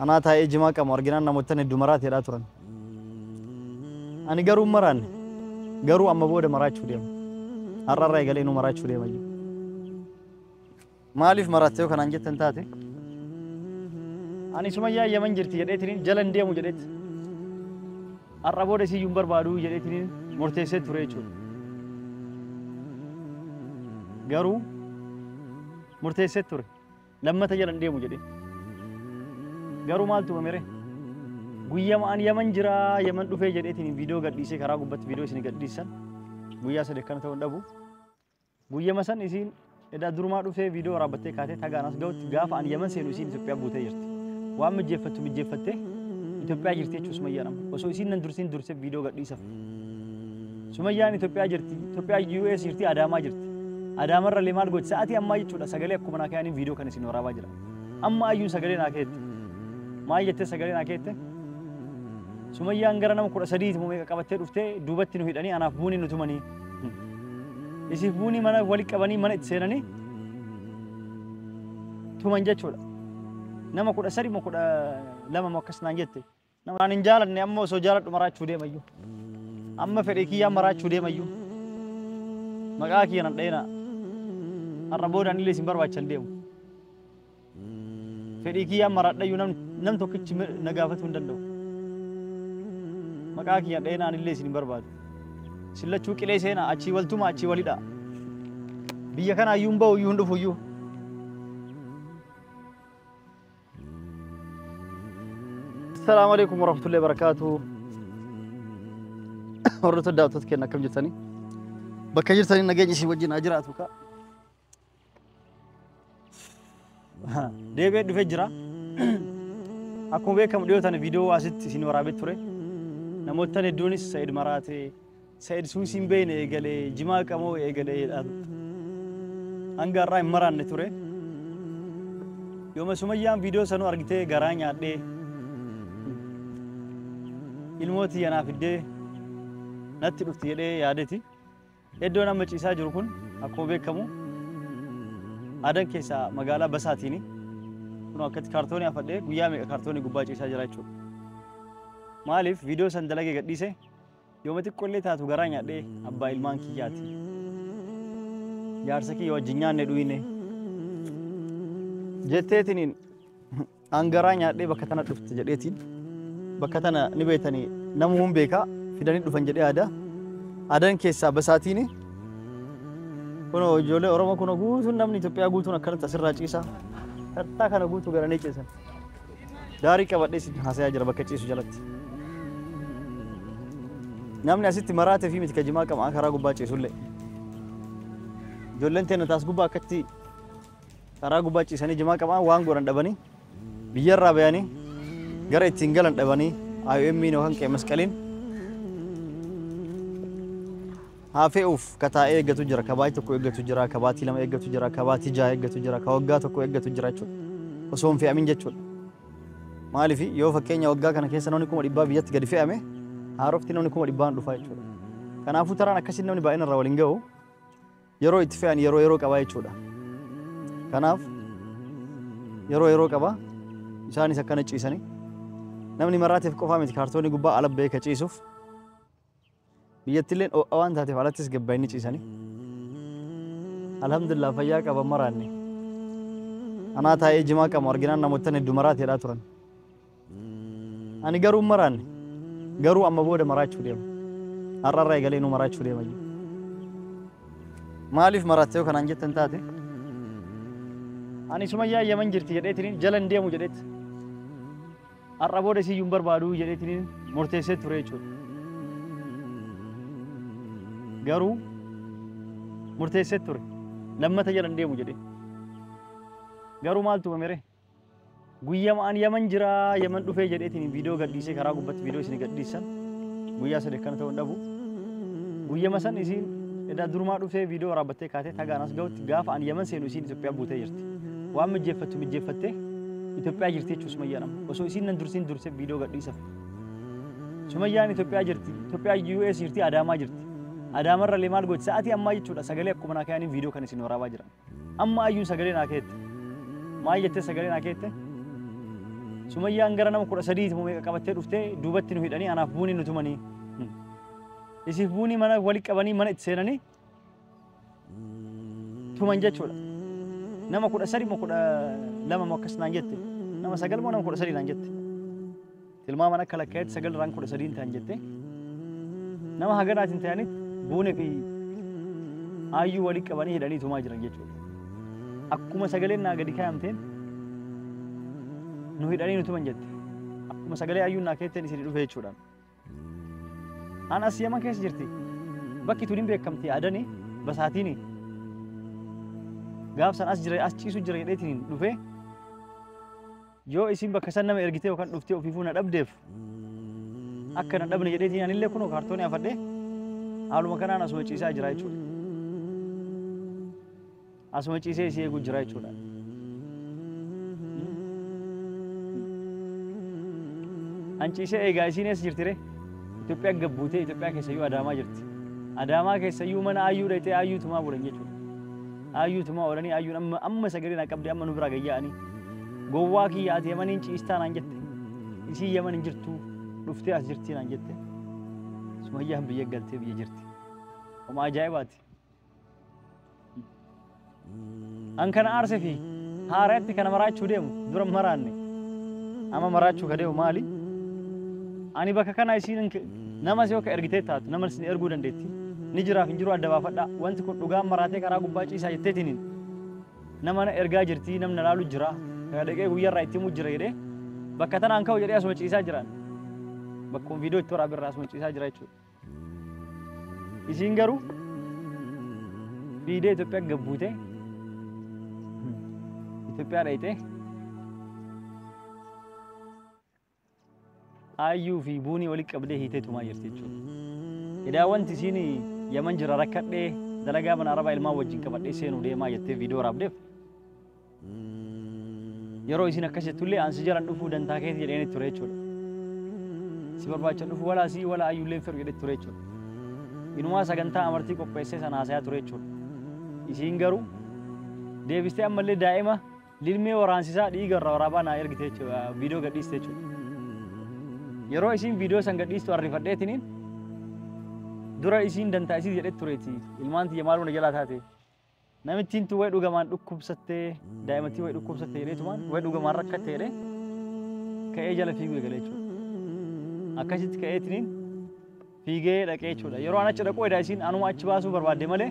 أنا تاي جماعة كمارجنا نموتن الدمرات يا راتورن أنا جرو مران جرو أما بود مرات شو ديم أرى رأي قال إنه مرات شو ديم أجي ما ألف مرات تيو كان أنجت تنتاتي أنا سمع يا يمن جرتي جريتين جلن ديم وجريت أرى بود سي يومبر بارو جريتين مرتسد فريشو جرو مرتسد تور لما تجلن ديم وجريت garuu maaltu mamere guyyaa an yaman jira yaman dhufee jedheetiin viidiyoo gadhiisee karaa gubbatti viidiyoo isin gadhiisan guyyaa sadii kana ta'uu dhabu guyyaa masan isin edaa durumaa dhufee viidiyoo waraabbattee kaatee tagaanas ga'utti gaafa an yaman seenu isin Itoophiyaa buutee jirti waan mijjeeffattee Itoophiyaa jirti jechuun sumayyaan osoo isin nan dursee viidiyoo gadhiisaf sumayyaan Itoophiyaa jirti Itoophiyaa US jirti Adaamaa jirti Adaamarra leemaal gochi sa'aatii ammaa jechuudha sagalee akkuma naa kaayanii viidiyoo kan isin waraabaa jira amma ayyuun sagalee naa keetti ما يجتة سجلين أكيد سمية أنجر أنا مكور سديد مو ميكابتة رفته دوبت نهيد أني أنا فبوني نتوماني يسيفوني منا ولي كباني منا تسيرني تومان جاتشولا نما كور سري مكور لما مكس نانجتة نما ننجال نعمو سجارة مرات شودي مايو أما فريقيا مرات شودي مايو مكاكي أنا دينا الربور أني لسه بربع چنديو فريقيا مرات لا ينام نم توكيتش نجافة وندلو مكاكي يا دينا أنا ليش نبرباد سلا شو كلي سينا أشي والتوما أشي والدا بيا كان أيومبا ويوندو فيو السلام عليكم ورحمة الله وبركاته ورثة دعوتك كنا كم جتني بكير تاني نجيني شيء وجينا أجراتك ديفيد فجرا أكون بيكم ديوتان فيديو أسيت سينو رابط ترى نموتان الدونيس سيد مراتي سيد سوسين بين إيجالي جماعة كمو إيجالي أنجار راي مران نتوري يوم سميان فيديو سنو أرجته غرانيا دي ilmooti yana fidde natti dhufti jedhee yaadeti iddoon amma ciisaa jiru kun akkuma beekamu adan keessa magaalaa Basaatiini kun akkatti kaartoonii afadhee guyyaa meeqa kaartoonii gubbaa ciisaa jira jechuudha maaliif viidiyoo san dalagee gadhiise yooma xiqqollee taatu garaa nyaadhee abbaa ilmaan kiyyaati jaarsa kiyya wajjin nyaanne dhuyine jetteetiniin angaraa nyaadhee bakka tana dhufte jedheetiin bakka tana ni beetanii namuun beekaa fidanii dhufan jedhee adan keessaa Basaatiini kuno ijoollee Oromoo kuno guutuun namni Itoophiyaa guutuun akkanatti asirraa ciisaa kartaa kana guutuu garanee ciisan daarii qabadhee isin haasayaa jira bakka ciisu jalatti namni asitti maraatee fi miti kajimaa qamaa karaa gubbaa ciisullee ijoolleen teena taas gubbaa akkatti karaa gubbaa ciisanii jimaa qamaa waan godhan dhabanii biyyarraa bayanii gara ittiin galan dhabanii IOM'n yookaan qe'ee masqaliin haafe'uuf kataa'ee eeggatu jira kabaatii tokko eeggatu jira kabaatii lama eeggatu jira kabaatii jaha eeggatu jira ka waggaa tokko eeggatu jira jechuudha osoo hin fe'amin jechuudha maaliif yoo fakkeenya waggaa kana keessa namni 100 biyyatti gadi fe'ame haarofti namni 100 dhufaa jechuudha kanaafuu taraan akkasiin namni baay'ina irraa waliin ga'u yeroo itti fe'an yeroo qabaa jechuudha kanaaf yeroo qabaa isaanis akkana ciisanii namni maraateef qofaa miti kaartoonii gubbaa alabbee ka ciisuuf biyyattilleen waan taateef alattis gabbaa'inni ciisanii alhamdulillah fayyaa qaba maraanne anaa taa'ee jimaa qabu arginaan namoottan hedduu maraateedhaa turan ani garuu maraanne garuu amma booda maraachuu deema har'arraa eegalee nu maraachuu deema maaliif maraattee yoo kanaan jettan taate ani sumayyaa yaman jirti jedheetiin jalan deemu jedheetti har'a booda siyyuun barbaadu jedheetiin murteessee ture jechuudha garuu murteessee ture lammata jalan deemu jedhee garuu maaltu mamere guyyaa an yaman jira yaman dhufee jedheetiin viidiyoo gadhiisee karaa gubbatti viidiyoo isin gadhiisan guyyaa sadii kana ta'uu dhabu guyyaa san isin edaa durumaa dhufee viidiyoo waraabbattee kaatee tagaanas ga'utti gaafa an yaman seenu isin Itoophiyaa buutee jirti waan mijjeeffattee Itoophiyaa jirti jechuun sumayyaan amma osoo isin nan dursee viidiyoo gadhiisaf sumayyaan Itoophiyaa jirti Itoophiyaa US jirti Adaamaa jirti Adaamarra leemaal gochi sa'aatii ammaa jechuudha sagalee akkuma naa kaayanii viidiyoo kan isin waraabaa jiran amma ayyuun sagalee naa keette maal jettee sagalee naa keette Sumayyaan gara nama 13 muumee qabattee dhuftee duubatti nu hidhanii anaaf buuni nu tumanii. Isiif buuni mana wali qabanii mana itti seenanii tuman jechuudha. Nama 13 moo 12 moo akkas naan jette. Nama 9 moo nama 13 naan jette. Tilmaamaan akka lakkaa'etti 9 irraan 13 ta'an jette. Nama haganaatiin ta'anitti buunee fi aayyuu wali qabanii hidhanii tumaa jiran jechuudha. Akkuma sagaleen naa gadi kaayamteen nu hidhanii nu tuman jette. Akkuma sagalee aayyuun naa keetteen isin dhufe jechuudha. An as Yaman keessa jirti. Bakki tun hin beekamti adani basaatiini. Gaafsan as jira as ciisu jira jedheetiin dhufe. Yoo isin bakka san nama ergitee yookaan dhuftee ofiifuu na dhabdeef akka na dhabne jedheetiin anillee kunoo kaartoonii afadhee haaluma kanaan asuma ciisaa jira jechuudha. Asuma ciisee isii eeguu jira jechuudha. An ciisee eegaa isiin eessa jirtire? Itoophiyaa gabbuutee Itoophiyaa keessayyuu Adaamaa jirti. Adaamaa keessayyuu mana aayyuu dhayitee aayyuu tumaa bulan jechuudha. Aayyuu tumaa oolanii aayyuun amma sagalee na qabdee amma nu biraa gayyaa'anii. Gowwaa kiyya ati Yamaniin ciistaa naan jette. Isii Yaman hin jirtu dhuftee as jirti naan jette. Sumayyaan biyya galtee biyya jirti. Oma ajaa'ibaati. An kana aarsee fi haaraatti kana maraachuu deemu dura maraanne. Amma maraachuu ka deemu maali? Ani bakka kana isiin nama si akka ergitee taatu nama si erguu dandeetti. Ni jiraaf hin jiru adda baafadha. Wanti kun dhugaan maraatee karaa gubbaa ciisaa jetteetiin nama na ergaa jirti namni laalu jira. Dhaqee guyyaarraa itti himuu jira jedhee bakka tanaan ka'u jedhee asuma ciisaa jiran. Bakkoon viidiyoo itti waraabirraa asuma ciisaa jira jechuudha. Isiin garuu fiidee Itoophiyaa gabbuutee Itoophiyaa dhayitee aayyuu fi buunii walitti qabdee hiitee tumaa jirti jechuudha. Edaa wanti isiin Yaman jira rakkadhee dalagaa mana Arabaa ilmaan wajjin qabadhee seenuu deemaa jettee viidiyoo waraabdeef yeroo isin akkas jettullee ansi jalan dhufuu dantaa keeti jedheen ture jechuudha. Si barbaacha dhufuu walaa si walaa ayyuullee firu jedhee ture jechuudha. Inumaa sagantaa amartii qopheessee sana haasayaa ture jechuudha. Isiin garuu deebistee ammallee daa'ima lilmee waraansisaa dhiiga irraa waraabaa naa ergite jechuudha. Viidiyoo gadhiiste jechuudha. Yeroo isiin viidiyoo san gadhiistu arrifadheetiniin dura isiin dantaa isii jedhee tureeti. Ilmaan tiyya maaluma jalaa taate. Namittiin tu way dhugamaan dhukkubsattee daa'imattii way dhukkubsattee jedheetumaan way dhugamaan rakkattee jedhee ka'ee jala fiiguu eegale jechuudha. Akkasitti ka'eetiniin fiigee dhaqee jechuudha. Yeroo an achi dhaqu edaa isiin anuma achi baasuu barbaadde malee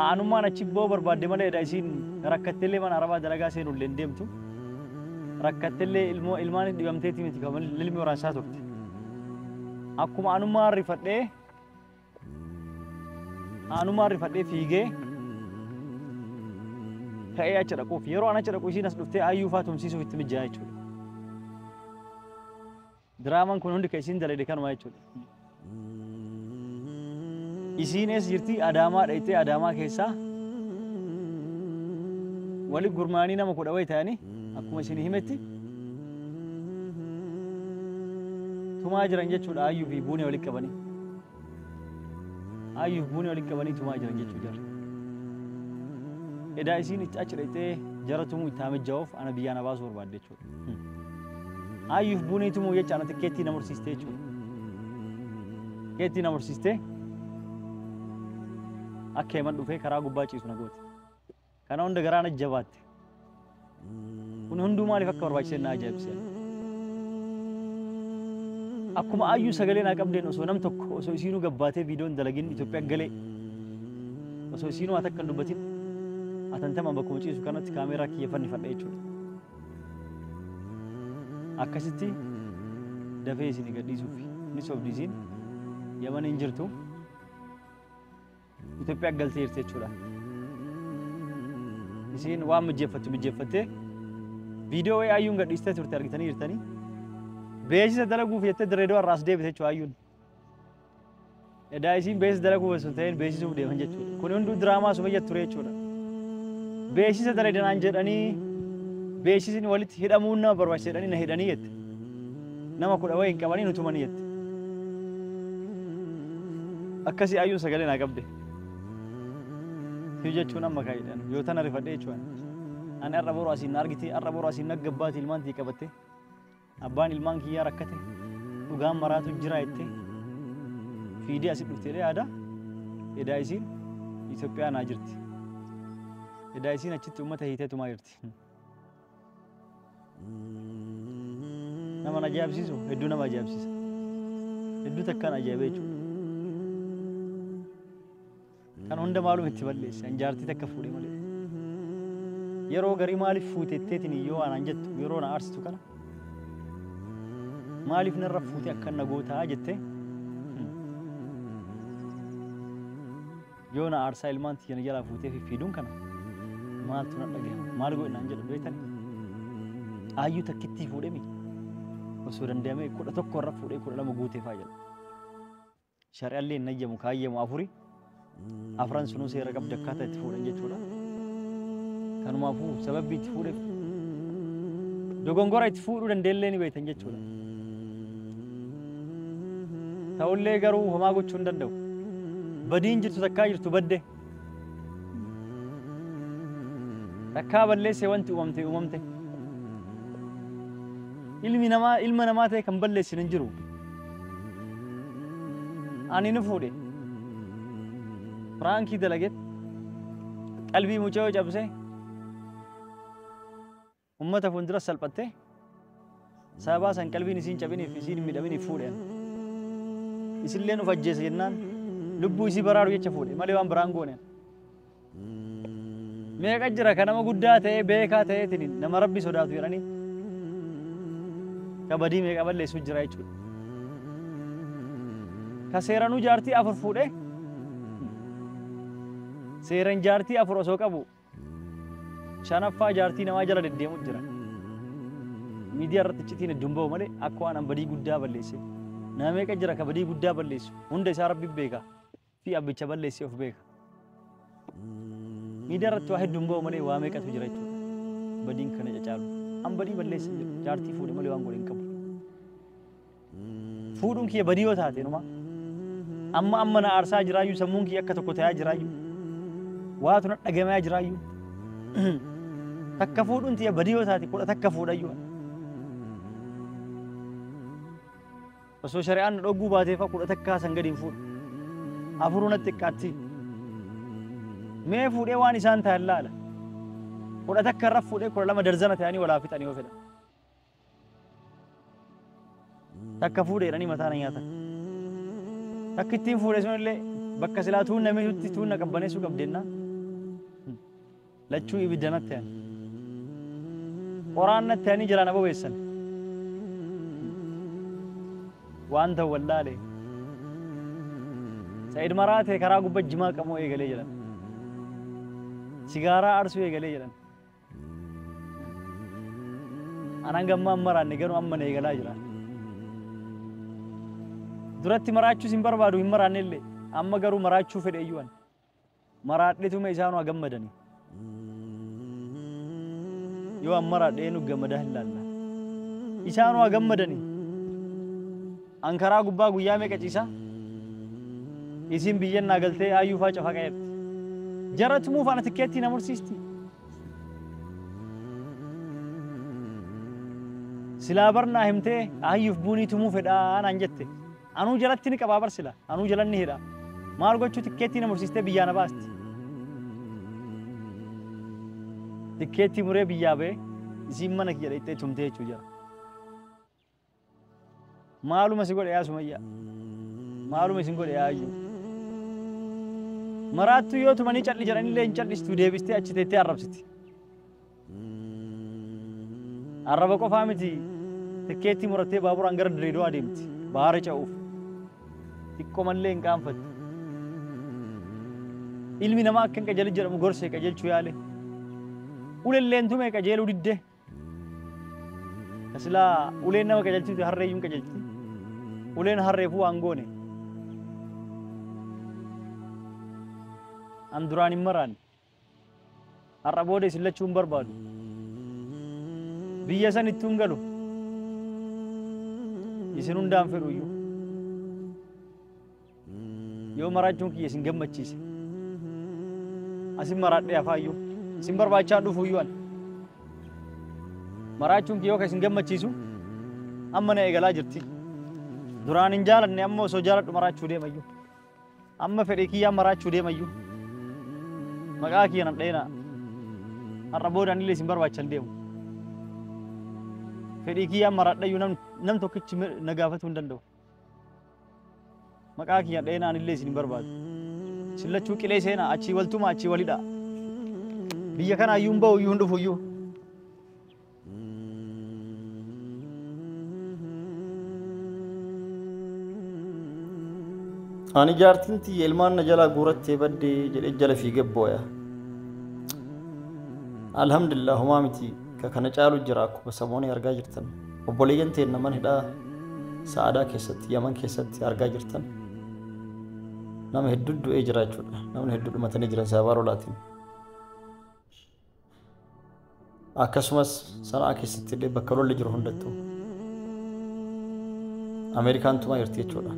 anummaan achi boo barbaadde malee edaa isiin rakkatteellee mana Arabaa dalagaa seenullee hin deemtu. Rakkatteellee ilmaan dhibamteetii miti kan lilmi waraansaa turte. Akkuma anummaan rifadhee fiigee ka'ee achi dhaquuf yeroo an achi dhaqu isiin as dhuftee aayyuu faa tumsiisuuf itti mijjaa jechuudha. Diraamaan kun hundi kan isiin dalagde kanuma jechuudha. Isiin eessa jirti Adaamaa dhayitee Adaamaa keessaa wali gurmaanii nama 10 wayi ta'anii akkuma isin himetti tumaa jiran jechuudha aayyuu fi buunee walitti qabanii. Aayyuu fi buunee walitti qabanii tumaa jiran jechuudha. Edaa isiin achi dhayitee jara tumuu itti hamijjaa'uuf ana biyyaa na baasuu barbaadde jechuudha. Aayyuu fi buunee tumuu jecha ana tikkeettii na mursiistee jechuudha. Tikkeettii na mursiistee akka Yaman dhufee karaa gubbaa ciisu na goote. Kana hunda garaa na jabaatte. Kun hunduu maaliif akka barbaachisee na ajaa'ibsiise. Akkuma aayyuu sagalee naa qabdeen osoo nam tokko osoo isiinuu gabbaatee viidiyoon dalagin Itoophiyaa galee osoo isiinuu haa takka hin dubbatin atantamaan bakkuma ciisu kanatti kaameeraa kiyya fannifadhe jechuudha. Akkasitti dafee isin gadhiisuuf ni sobdi isiin Yaman hin jirtu Itoophiyaa galtee jirti jechuudha. Isiin waan mijjeeffattee viidiyoo way aayyuun gadhiistee turte argitanii jirtanii beeksisa dalaguuf jettee Dirreedawaa irraa as deebite jechuudha aayyuun. Edaa isiin beeksisa dalaguuf osoo ta'een beeksisuuf deeman jechuudha. Kun hunduu diraamaa Sumayyaa ture jechuudha. Beeksisa dalaganaan jedhanii beeksisni walitti hidhamuun nama barbaachisa jedhanii na hidhanii jette. Nama 10 wayi hin qabanii nu tumanii jette. Akkasii aayyuun sagalee naa qabde. Jechuun amma kaayidhaan yoo tana rifadhee jechuudha. أنا أرى براسي نارجتي أرى براسي نجباتي المانتي كبته أبان المانكي يا ركته وقام مراتو جرايته في دي أسيب بكتيريا هذا إذا يصير إثيوبيا أنا جرتي إذا يصير أشتي أمته هيته ما جرتي نما نجاب سيسو هدو نما جاب سيسو هدو تكان أجابيجو كان هندا معلوم اتبلش أنجارتي تكفوري مالي يرو غري مالي فوتي تيتني يو أنا جت يرو أنا أرستو كنا مالي فينا رفوتي أكن نجوتها جتة يو أنا أرسل المانتي أنا جلا فوتي في فيدون كنا مال تونا لقيه مال قوي نانجل بيتني أيو تكتي فوري مي وسودان دامي كل تكور رفوتي كل لما جوتي فاجل شارع اللي نجيم مكاية مافوري أفران سنو سيرا قب دكاتة تفورن جتولا كانوا مافو سبب بيتفورن دوغونغورا يتفورو دندلني بيتن جتولا تقول قرو هما قلت شندندو بدين جرتو تكاير تبدي تكاب اللي سوانتي أممتي علمي نماتي كم بلي سننجرو أني نفوري فرانكي دلقت قلبي مجاوج أبسه أمته فندرس سلبته ساباسن قلبي نسين جبيني في سين مدبيني فوري إسلين وفجس جنان لبو إسي برارو يتشفوري ماليوان برانغوني ميك أجرا كنما قداته بيكاته تنين نما ربي صداتو يراني كبدي ميك أبل ليسو جرايچو كسيرانو جارتي أفر فوري سيرن جارتي أفر أسوك أبو شانفا جارتي نما جرا دديمو جرا ميديا رتچتين دمبو مالي أكو أنا بدي قدا بليسي ناميك أجرا كبدي قدا بليسو هنده سار ربي بيكا في أبي چبل ليسي أوف بيكا ميديا رت واحد دمبو مالي واميك أتو جرايچو بدين كنا جچالو أم بدي بليسي جارتي فوري مالي وام غورين كبو فورون كي بديو تاته نما أما نا أرسا جرايو سمون كي أكتو كتايا جرايو واتو نتقمايا جرايو تكفور أنت يا بديو تاتي كل تكفور أيوة بس شريان رجو بعده فكل تكا سنجدين فور أفرونا تكاتي ما فور إيواني سان تهلا لا كل تكا رفور إيه كل لما درزنا ثاني ولا في ثاني وفلا تكفور إيه راني مثلا ياتا تكتين فور إسمه اللي بكسلاتون نمي تون نكبني سو كبدنا لچو يبدنا ثاني قرآن ثاني جلانا بويسن وانت والله لي سيد مرات هي كراغو بجما كمو يغلي جلان سيجارة أرسو يغلي جلان أنا غما مران نيغنو أمنا يغلا جلان دراتي مراچو سين بربادو مران اللي أما غرو مراچو فد ايوان مرات لتو ميسانو أغمدني يو أمرا دينو غمده لله إسانو أغمدني أنكرا غبا غيامي كچيسا إسين بيجن ناغلتي آيو فاچ فاقيت جرت مو فانا تكيتي نمرسيستي سلا برنا همته آيو فبوني تمو فدا أنا انجتي أنو جرتي نكبابر سلا أنو جلن نهيرا مال غوچو تكيتي نمرسيستي بيجانا باستي تكيتي مري بيجابه زمنا كجرا إتى چمته چوجا معلومة سيقول يا سمية معلومة سيقول يا أيو مرات يو ثمانية چالي جراني لين چالي استوديو بيستي أچي تيتي عرب ستي عرب کو فهمتي تكيتي مرتي بابور أنغر دريدو أديمتي بارة چاوف تكو من لين كام فت علمي نما كن كجل جرم غرسة كجل چوياله ulen lentu me kajelu didde asla ulen nama kajelti harre yum kajelti ulen harre fu angone andurani maran arabode silla chum barbadu biyasan itungalu isinun dam feruyu yo marachun ki yesin gammachise asim maradde afayu Simbar baca du fuyuan, Maraachuun kiyoo kan isin gammachiisu amma na eegalaa jirti. Duraan hin jaalanne amma osoo jaaladhu maraachuu deemayyuu. Amma fedhii kiyyaa maraachuu deemayyuu. Maqaa kiyya nan dheenaa. Har'a boodaan illee isin barbaachan deemu. Fedhii kiyyaa maraadhayyuu nam tokkichi na gaafatuu hin danda'u. Maqaa kiyya dheenaan illee isin barbaadu. Sillachuu qilee seenaa achii waltuma achii walidha. Biyya kana iyyuu hin ba'u iyyuu hin dhufu iyyuu. Ani jaartiin tiyya ilmaan na jalaa guurattee baddee jedhee jala fiigee booya. Alhamdulillah homaa miti ka kana caalu jira akkuma samoonii argaa jirtan. Obboleeyyan ta'e naman hidhaa Sa'aadaa keessatti Yaman keessatti argaa jirtan. Nama hedduu du'ee jira jechuudha. Namni hedduu dhumatanii jiran sababa lolaatiin. Akkasumas sanaa keessatti illee bakka lolli jiru hundattuu Ameerikaan tumaa jirti jechuudha.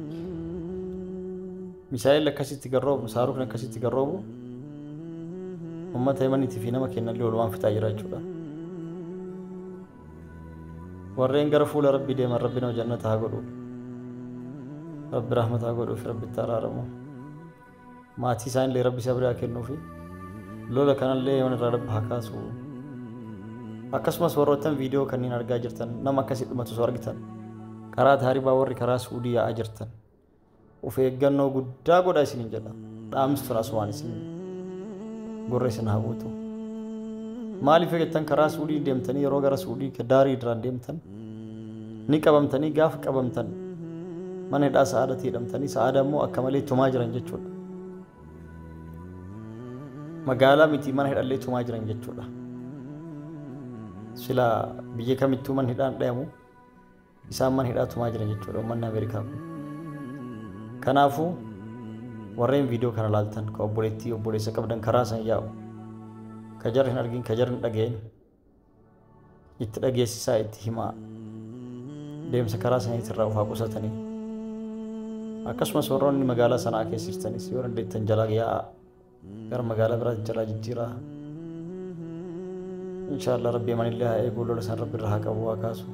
Misaa'el akkasitti garroobu, Saaruqni akkasitti garroobu uummata Yemaniitii fi nama kennallee walumaan fixaa jira jechuudha. Warreen gara fuula Rabbii deeman Rabbi nama jannata haa godhu. Rabbi rahmata haa godhuu fi Rabbitti araaramu. Maatii isaanillee Rabbi sabrii haa kennuu fi lola kanallee Yemen irraa Rabbi haa kaasu. Akkasumas warroottan viidiyoo kanneen argaa jirtan nama akkasii dhumatu osoo argitan karaa taaribaa warri karaa Suudii yaa'aa jirtan of eeggannoo guddaa godhaa isiniin jedha. Dhaamstuun asumaan isin gurra isin haa buutu. Maaliif jettan karaa Suudii deemtanii yeroo gara Suudii daarii irraan deemtan ni qabamtanii gaafa qabamtan mana hidhaa Sa'aadatti hidhamtanii Sa'aadaa immoo akka malee tumaa jiran jechuudha. Magaalaa miti mana hidhallee tumaa jiran jechuudha. Sila biyya kamittuu man hidhaan dhayamu isaan man hidhaa tumaa jiran jechuudha uummanni Ameerikaa kun. Kanaafuu warreen viidiyoo kana laaltan ka obboleettii obboleessa qabdan karaa san yaa'u ka jarri hin argin ka jarri hin dhaga'in itti dhageessisaa itti himaa deemsa karaa saniitti irraa ufaa qusatanii akkasumas warroonni magaalaa sanaa keessa jirtanis yoo dandeettan jalaa yaa'a gara magaalaa biraatti jalaa jijjiiraa. Inshallah Rabbi manillee haa eegu lola san Rabbi irraa haa qabu haa kaasu.